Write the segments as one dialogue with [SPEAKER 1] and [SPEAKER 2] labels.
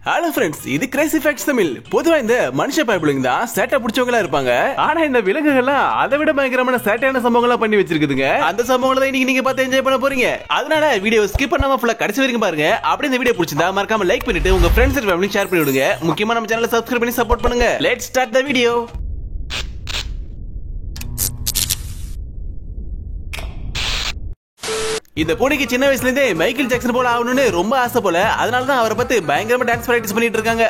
[SPEAKER 1] Hello friends, இது Crazy facts Tamil. பொதுவா இந்த மனுஷ பயப்புலங்க தான் சேட்டை பிடிச்சவங்களா இருப்பாங்க. ஆனா இந்த விலங்குகள்லாம் அதை விட பயங்கரமான சேட்டையான சம்பவங்கள்லாம் பண்ணி வச்சிருக்குதுங்க. அந்த சம்பவங்களை தான் இன்னைக்கு நீங்க பார்த்து என்ஜாய் பண்ண போறீங்க. அதனால வீடியோ ஸ்கிப் பண்ணாம ஃபுல்லா கடைசி வரைக்கும் பாருங்க. அப்படி இந்த வீடியோ பிடிச்சிருந்தா மறக்காம லைக் பண்ணிட்டு உங்க ஃப்ரெண்ட்ஸ் அண்ட் ஃபேமிலி ஷேர் பண்ணி விடுங்க. முக்கியமா நம்ம சேனலை சப்ஸ்கிரைப் பண்ணி சப்போர்ட் பண்ணுங்க. Let's start the video. இந்த பொண்ணுக்கு சின்ன வயசுல இருந்தே மைக்கேல் ஜாக்சன் போல ஆகணும்னு ரொம்ப ஆசை போல. அதனால தான் அவரை பார்த்து பயங்கரமா டான்ஸ் பிராக்டிஸ் பண்ணிட்டு இருக்காங்க.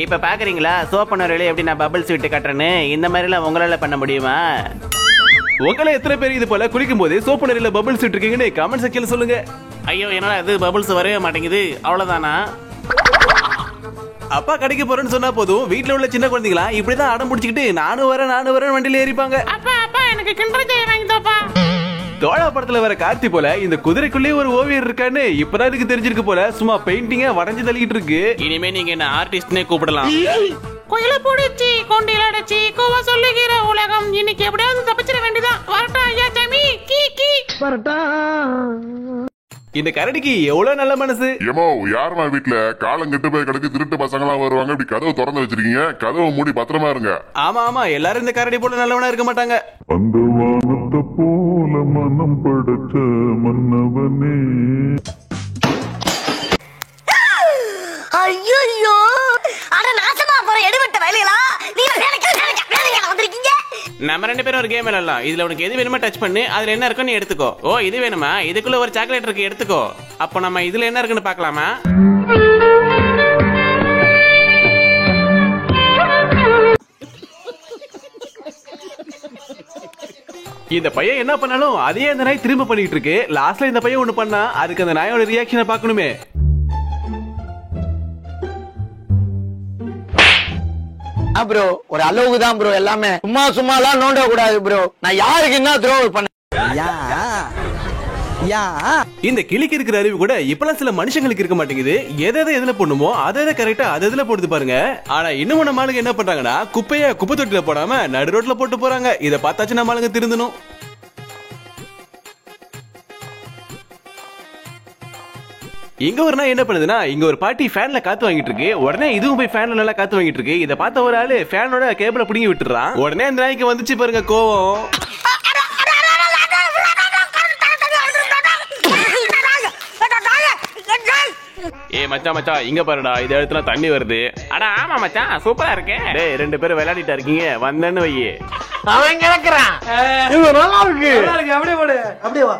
[SPEAKER 1] இப்ப பாக்குறீங்களா சோப்பனரில எப்படி நான் பபிள்ஸ் விட்டு கட்டுறேன்னு? இந்த மாதிரி எல்லாம் உங்களால பண்ண முடியுமா? உங்களை எத்தனை பேர் இது போல குளிக்கும் போது சோப்பனரில பபிள்ஸ் விட்டு இருக்கீங்கன்னு கமெண்ட் செக்ஷன்ல சொல்லுங்க. ஐயோ, என்னடா அது பபிள்ஸ் வரவே மாட்டேங்குது, அவ்வளவுதானா? அப்பா கடைக்கு போறேன்னு சொன்னா போதும், வீட்டுல உள்ள சின்ன குழந்தைங்களா இப்படிதான் அடம் பிடிச்சிக்கிட்டு நானும் வரேன் வண்டியில ஏறிப்பாங்க. அப்பா எனக்கு கிண்டல் ஜெய வாங்கி தோப்பா. தோழா படத்துல வர கார்த்தி போல இந்த குதிரைக்குள்ளேயே ஒரு ஓவியர் இருக்கான்னு இப்பதான் எனக்கு தெரிஞ்சிருக்கு போல. சும்மா பெயிண்டிங்க வரைஞ்சு தள்ளிட்டு இருக்கு. இனிமே நீங்க என்ன ஆர்டிஸ்ட்னே கூப்பிடலாம். கோயில போடுச்சு கொண்டில அடைச்சி கோவா சொல்லுகிற உலகம் இன்னைக்கு எப்படியாவது தப்பிச்சிட வேண்டியதான். வரட்டா ஐயா சாமி, கீ கீ வரட்டா. இந்த கரடிக்கு எவ்வளவு நல்ல மனசு.
[SPEAKER 2] ஏமோ யாருமா வீட்டுல காலம் கெட்டு போய் கிடக்கு, திருட்டு பசங்க எல்லாம் வருவாங்க, இப்படி கதவு திறந்து வச்சிருக்கீங்க, கதவை மூடி பத்திரமா இருங்க.
[SPEAKER 1] ஆமா எல்லாரும் இந்த கரடி போல நல்லவனா இருக்க மாட்டாங்க.
[SPEAKER 2] அந்த வானத்தை போல மனம் படைச்ச மன்னவனே.
[SPEAKER 3] ஐயோ அட நாசமா போற எடுபட்ட வேலைகளா நீங்க வேலைக்கு வந்திருக்கீங்க.
[SPEAKER 1] நம்ம ரெண்டு பேரும் ஒரு கேம் விளையாடலாம். இதுல உனக்கு எது வேணுமோ டச் பண்ணு, அதுல என்ன இருக்குன்னு நீ எடுத்துக்கோ. ஓ இது வேணுமா? இதுக்குள்ள ஒரு சாக்லேட் இருக்கு, எடுத்துக்கோ. அப்போ நம்ம இதுல என்ன இருக்குன்னு பாக்கலாமா? இந்த பையன் என்ன பண்ணாலும் அதே அந்த நாய் திரும்ப பண்ணிட்டு இருக்கு. லாஸ்ட்ல இந்த பையன் ஒண்ணு பண்ணா, அதுக்கு அந்த நாயோட ரியாக்ஷனை பாக்கணுமே.
[SPEAKER 4] ப்ரோ ஒரு அளவுக்கு தான் ப்ரோ, எல்லாமே சும்மா எல்லாம் நோண்ட கூடாது ப்ரோ. நான் யாருக்கு என்ன துரோகம் பண்ண?
[SPEAKER 1] இந்த கிளிக்கு இருக்கிற அறிவு கூட இப்பெல்லாம் சில மனுஷங்களுக்கு இருக்க மாட்டேங்குது. எதை எதுல போடணுமோ அதை கரெக்டா அது எதுல போடுது பாருங்க. ஆனா இன்னும் நம்ம ஆளுங்க என்ன பண்றாங்கன்னா குப்பைய குப்பை தொட்டில போடாம நடு ரோட்ல போட்டு போறாங்க. இதை பார்த்தாச்சு நம்ம ஆளுங்க திருந்தணும். இங்க ஒரு நாய் என்ன பண்ணுதுன்னா, இங்க ஒரு பாட்டி ஃபேன்ல காத்து வாங்கிட்டு இருக்கு. உடனே இதுவும் போய் ஃபேன்ல நல்லா காத்து வாங்கிட்டு இருக்கு. இதை பார்த்த ஒரு ஆளு ஃபேனோட கேபிள புடுங்கி விட்டுறான். உடனே அந்த நாய்க்கு வந்துச்சு பாருங்க கோவம். ஏ மச்சான் இங்க பாருடா, இந்த இடத்துல தண்ணி வருது. அடா ஆமா மச்சான், சூப்பரா இருக்கே. டேய் ரெண்டு பேரும் விளையாடிட்டா இருக்கீங்க, வந்தேன்னு வையே.
[SPEAKER 4] அவன் கிடக்குறான். நல்லா இருக்கு அப்படியே போடு, அப்படியே வா.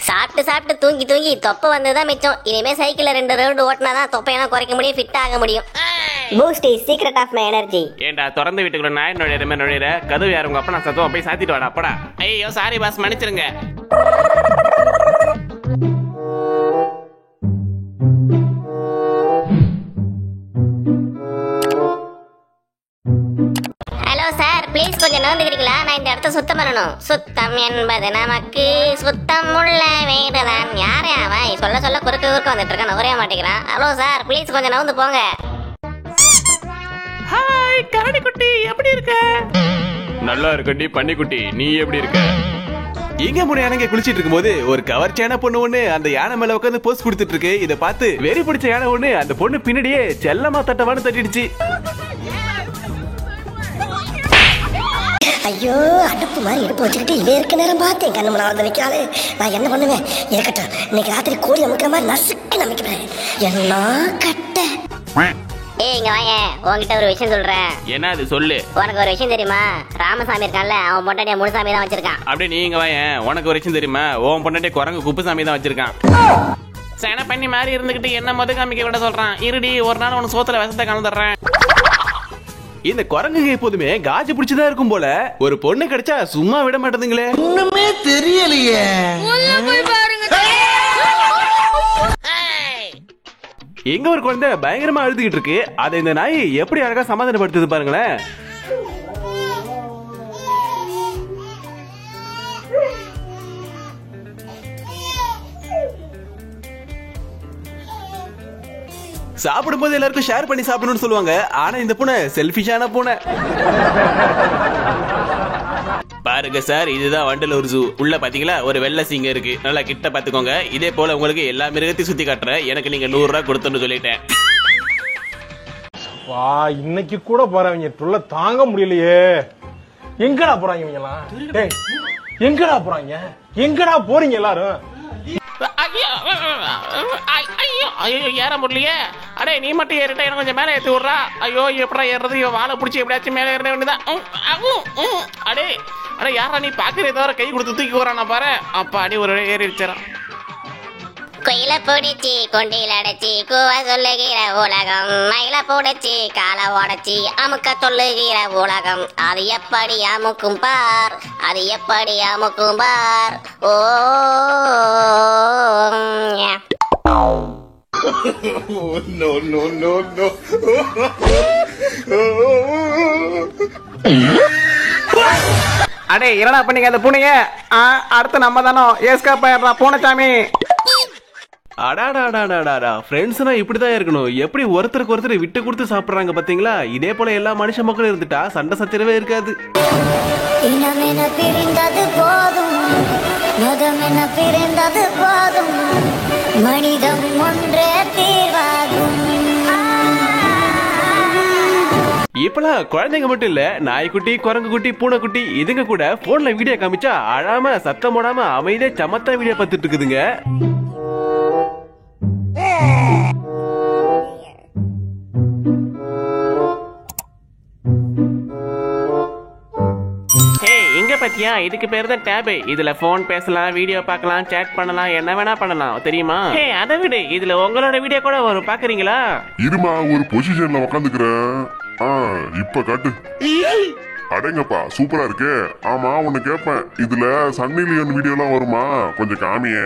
[SPEAKER 3] சாப்பிட்டு தூங்கி தொப்பை வந்ததுதான் மிச்சம். இனிமே சைக்கிள்ல 2 ரவுண்ட் ஓட்டினாதான் தொப்பையெல்லாம் குறைக்க முடியும், ஃபிட் ஆக முடியும். Boost is secret of my energy.
[SPEAKER 1] ஏண்டா திறந்து வீட்டுக்குள்ள நாய் நுழையிற கதவு யாரு? உங்க அப்பா நான் சத்தம் போய் சாத்திட்டு வாடா அப்படா. ஐயோ சாரி பாஸ், மன்னிச்சிருங்க.
[SPEAKER 3] ஹலோ சார், ப்ளீஸ் கொஞ்சம் நோந்துக்கிறீங்களா? நான் இந்த இடத்த சுத்தம் பண்ணணும். சுத்தம் என்பது நமக்கு சுத்தம் உள்ள வேறுதான். யாரே அவன் சொல்ல குறுக்க வந்துட்டு இருக்கான், நுகரைய மாட்டேங்கிறான். ஹலோ சார், ப்ளீஸ் கொஞ்சம் நவுந்து போங்க.
[SPEAKER 1] ஹாய் கரடி குட்டி, எப்படி இருக்க? நல்லா இருக்கண்டி பண்ணி குட்டி, நீ எப்படி இருக்க? இங்க மூணு யானைங்க குளிச்சிட்டு இருக்கும்போது ஒரு கவர்ச்சியான பொண்ணு ஒண்ணு அந்த யானை மேல உட்காந்து போஸ் கொடுத்துட்டு இருக்கு. இதை பார்த்து வெறி பிடிச்ச யானை ஒண்ணு அந்த பொண்ணு பின்னாடியே செல்லமா தட்டவான்னு தட்டிடுச்சு.
[SPEAKER 3] ஐயோ அடுப்பு மாதிரி எடுப்பு வச்சுக்கிட்டு இதே இருக்க நேரம் பார்த்தேன் கண்ணு முன்னாடி நிற்காது. நான் என்ன பண்ணுவேன்? இருக்கட்டும், இன்னைக்கு ராத்திரி கோழி அமைக்கிற மாதிரி நசுக்கு நம்பிக்கிறேன். என்ன கட்ட. ஏய் இங்க வாங்க, உன்கிட்ட ஒரு விஷயம் சொல்றேன்.
[SPEAKER 1] என்ன அது சொல்லு.
[SPEAKER 3] உனக்கு ஒரு விஷயம் தெரியுமா? ராமசாமி இருக்கான்ல, அவன் பொண்டாட்டிய முனுசாமி தான் வச்சிருக்கான்.
[SPEAKER 1] அப்படியே நீங்க வாங்க, உனக்கு ஒரு விஷயம் தெரியுமா? உன் பொண்டாட்டிய குரங்கு குப்புசாமி தான் வச்சிருக்கான். சேன பண்ணி மாதிரி இருந்துகிட்டு என்ன மொத காமிக்க விட சொல்றான். இருடி ஒரு நாள் உனக்கு சோத்துல விஷத்தை கலந்துடுறேன். இந்த குரங்குங்க எப்போதுமே காஜு பிடிச்சுதான் இருக்கும் போல. ஒரு பொண்ணு கிடைச்சா சும்மா விட மாட்டேதுங்களே.
[SPEAKER 4] ஒண்ணுமே தெரியலையே.
[SPEAKER 1] எங்க ஒரு குழந்தை பயங்கரமா அழுதுகிட்டு இருக்கு. அதை இந்த நாய் எப்படி அழகா சமாதானப்படுத்துது பாருங்களேன். சாப்பிடும்போது எல்லாருக்கும் ஷேர் பண்ணி சாப்பிடணும்னு சொல்லுவாங்க. ஆனா இந்த பூனை செல்ஃபிஷான பூனை.
[SPEAKER 5] பாருங்க சார், இதுதான் வண்டலூர் ஜூ. உள்ள பாத்தீங்களா ஒரு வெள்ளை சிங்கம் இருக்கு, நல்லா கிட்ட பாத்துக்கோங்க. இதே போல உங்களுக்கு எல்லா மிருகத்தையும் சுத்தி காட்டுறேன். எனக்கு நீங்க 100 ரூபாய் கொடுத்துன்னு சொல்லிட்டேன்.
[SPEAKER 6] வா, இன்னைக்கு கூட போறவங்க தொல்லை தாங்க முடியலையே. எங்கடா போறாங்க இவங்கலாம்? டேய், எங்கடா போறாங்க? எங்கடா போறீங்க எல்லாரும்?
[SPEAKER 5] ஐயோ ஏற முடியலையே. அடே நீ மட்டும் ஏறிட்ட, எனக்கு கொஞ்சம் மேலே ஏற்றி விட்றா. ஐயோ எப்படா ஏறது? வாழை பிடிச்சி எப்படியாச்சும் மேலே ஏற வேண்டியதான். அடே அடே யாரா நீ பாக்குறே தவிர கை கொடுத்து தூக்கி வரானா பாரு. அப்பா அடி ஒரு ஏறி வச்சிடறான்.
[SPEAKER 3] குயில பிடிச்சி கொண்டில் அடைச்சி கூவ சொல்லுகிற உலகம், மயில பிடிச்சி காலை உடைச்சி அமுக்க சொல்லுகிற உலகம். அது எப்படி அமுக்கும் பார், அது எப்படி அமுக்கும் பார். ஓ
[SPEAKER 5] அடே என்னடா பண்ணீங்க அந்த பூனைய? அடுத்து நம்ம தானோ ஏஸ்கா போயிடுறா பூனைச்சாமி.
[SPEAKER 1] அடாடாடாடாடா, ஃப்ரெண்ட்ஸ்னா இப்படிதான் இருக்கணும். எப்படி ஒருத்தருக்கு ஒருத்தர் விட்டு கொடுத்து சாப்பிடுறாங்க பாத்தீங்களா? இதே போல எல்லா மனுஷ மக்களும் இருந்துட்டா சண்டை சச்சரவே இருக்காது.
[SPEAKER 3] இனமென பிரிந்தது போதும், மதமென பிரிந்தது போதும், மனிதம் ஒன்றே தீர்வாகும்.
[SPEAKER 1] இப்பெல்லாம் குழந்தைங்க மட்டும் இல்ல, நாய்க்குட்டி, குரங்கு குட்டி, பூனைக்குட்டி இதுங்க கூட போன்ல வீடியோ காமிச்சா அழாம சத்தம் போடாம அமைதியா சமத்தா வீடியோ பார்த்துட்டு இருக்குதுங்க.
[SPEAKER 5] இங்க பாத்தியா, இதுக்கு பேர் தான் டேப். இதுல போன் பேசலாம், வீடியோ பார்க்கலாம், சேட் பண்ணலாம், என்ன வேணா பண்ணலாம் தெரியுமா? அதை விட இதுல உங்களோட வீடியோ கூட வரும், பாக்குறீங்களா?
[SPEAKER 2] இருமா, ஒரு பொசிஷன்ல உக்காந்துக்கிறேன். இப்ப காட்டு. அடேங்கப்பா, சூப்பரா இருக்கே. ஆமா, உன்னை கேட்பேன், இதுல சன்னி லியோன் வீடியோ எல்லாம் வருமா? கொஞ்சம் காமிய.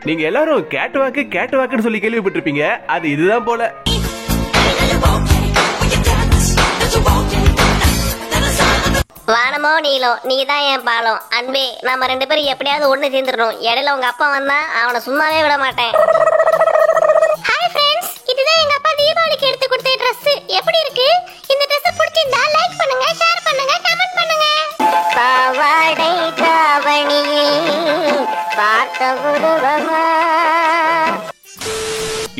[SPEAKER 1] நீங்க எல்லாரும் கேட் வாக்குன்னு சொல்லி கேள்விப்பட்டிருப்பீங்க. அது இதுதான் போல.
[SPEAKER 3] வானமோ நீலோ, நீதான் என் பாலம். அன்பே, நம்ம 2 பேரும் எப்படியாவது ஒண்ணு சேர்ந்துடணும். இடையில உங்க அப்பா வந்தா அவனை சும்மாவே விட மாட்டேன். ஹாய் ஃப்ரெண்ட்ஸ், இதுதான் எங்க அப்பா தீபாவளிக்கு எடுத்து கொடுத்த Dress. எப்படி இருக்கு? இந்த Dress பிடிச்சிருந்தா லைக் பண்ணுங்க, ஷேர் பண்ணுங்க, கமெண்ட் பண்ணுங்க. பாவாடை தாவணியே பார்த்த உருவமா.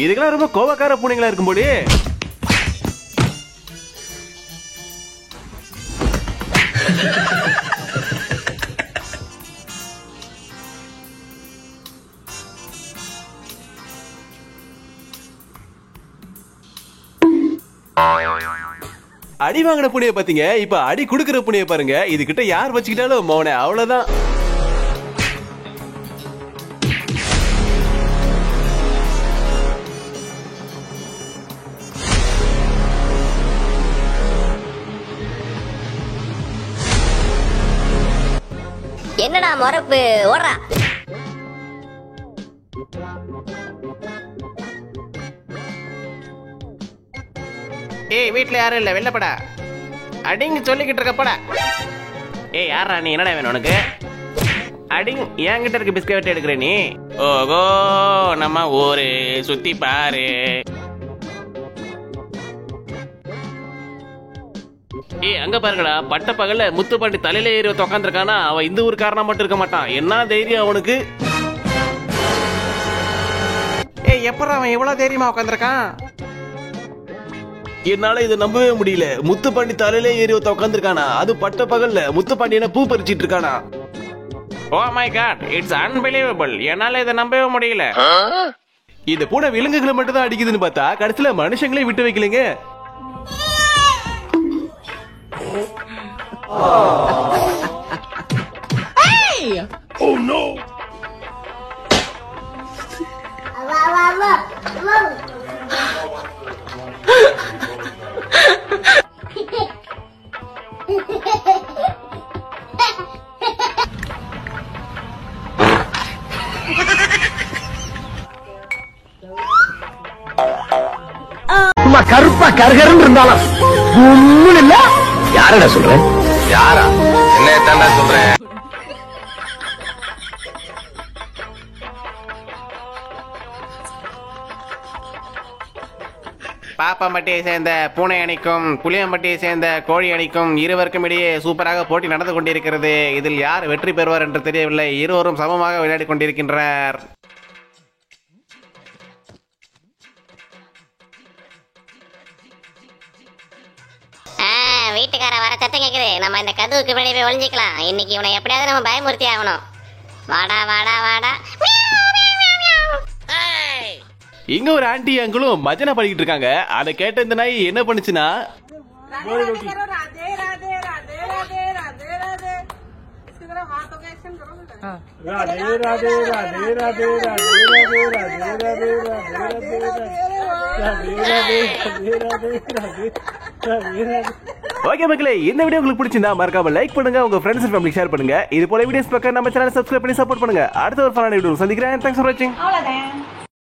[SPEAKER 1] இதுக்கெல்லாம் ரொம்ப கோபக்கார பூனைங்களா இருக்கும் போது. அடி வாங்கின புனிய பாத்தீங்க, இப்ப அடி குடுக்கிற புனிய பாருங்க. இது கிட்ட யார் வச்சுக்கிட்டாலும் மௌன அவ்வளவுதான்.
[SPEAKER 3] என்னடா மொறப்பு, ஓடுறா.
[SPEAKER 5] ஏய் வீட்டுல யாரும் இல்ல, வெள்ளப்படா அடிங்க சொல்லிக்கிட்டு இருக்கப்படா. ஏய் யாரா நீ? என்னடா வேணும் உனக்கு? அடிங் என்கிட்ட இருக்க பிஸ்கட் எடுக்கிற நீ? ஓகோ, நம்ம ஊரு சுத்தி பாரு. ஏய் அங்க பாருங்கடா, பட்ட பகல்ல முத்து பாண்டி தலையில ஏறி உட்காந்துருக்கானா? அவன் இந்த ஊருக்காரனா மட்டும் இருக்க மாட்டான். என்ன தைரியம் அவனுக்கு? ஏய் எப்படா அவன் எவ்வளவு தைரியமா உட்காந்துருக்கான்?
[SPEAKER 1] என்னால இதை நம்பவே முடியல. முத்துப்பாண்டி தலையிலே ஏறி உட்காந்துருக்கானா? அது பட்ட பகல்ல முத்துப்பாண்டியன பூ பறிச்சிட்டு இருக்கானா?
[SPEAKER 5] Oh my god, it's unbelievable. என்னால இதை நம்பவே முடியல.
[SPEAKER 1] இந்த பூனை விலங்குகளை மட்டும் தான் அடிக்குதுன்னு பார்த்தா கடைசியில மனுஷங்களே விட்டு வைக்கலங்க.
[SPEAKER 2] Oh no!
[SPEAKER 4] கருப்பா கருகருன்னு இருந்தாலும் ஒண்ணும் இல்ல. யாரடா சொல்றேன்?
[SPEAKER 7] யாரா? என்ன தாண்டா சொல்றேன்?
[SPEAKER 5] பாப்பாம்பட்டியை சேர்ந்த பூனை அணிக்கும் புளியம்பட்டியை சேர்ந்த கோழி அணிக்கும் இருவருக்கும் இடையே சூப்பராக போட்டி நடந்து கொண்டிருக்கிறது. இதில் யார் வெற்றி பெறுவார் என்று தெரியவில்லை. இருவரும் சமமாக விளையாடி கொண்டிருக்கின்றனர்.
[SPEAKER 3] வீட்டுக்கார வர சத்தம் கேக்குது. நம்ம இந்த கதவுக்கு வெளியே போய் ஒளிஞ்சிக்கலாம். இன்னைக்கு இவனை எப்படியாவது நம்ம பயமுறுத்தி ஆகணும். வாடா வாடா வாடா.
[SPEAKER 1] இங்க ஒரு ஆண்டி அங்கிளும் பஜனை படிக்கிட்டு இருக்காங்க. அதை கேட்ட இந்த நாய் என்ன பண்ணுச்சுன்னா, ஓகே மக்களே, இந்த வீடியோ உங்களுக்கு பிடிச்சிருந்தா மறக்காம லைக் பண்ணுங்க, உங்க ஃப்ரெண்ட்ஸ் அண்ட் ஃபேமிலி ஷேர் பண்ணுங்க. இது போல வீடியோஸ் பார்க்க நம்ம சேனலை சப்ஸ்கிரைப் பண்ணி சப்போர்ட் பண்ணுங்க. அடுத்த ஒரு ஃபன்னான வீடியோ சந்திக்கிறேன். தேங்க்ஸ் ஃபார் வாட்சிங்.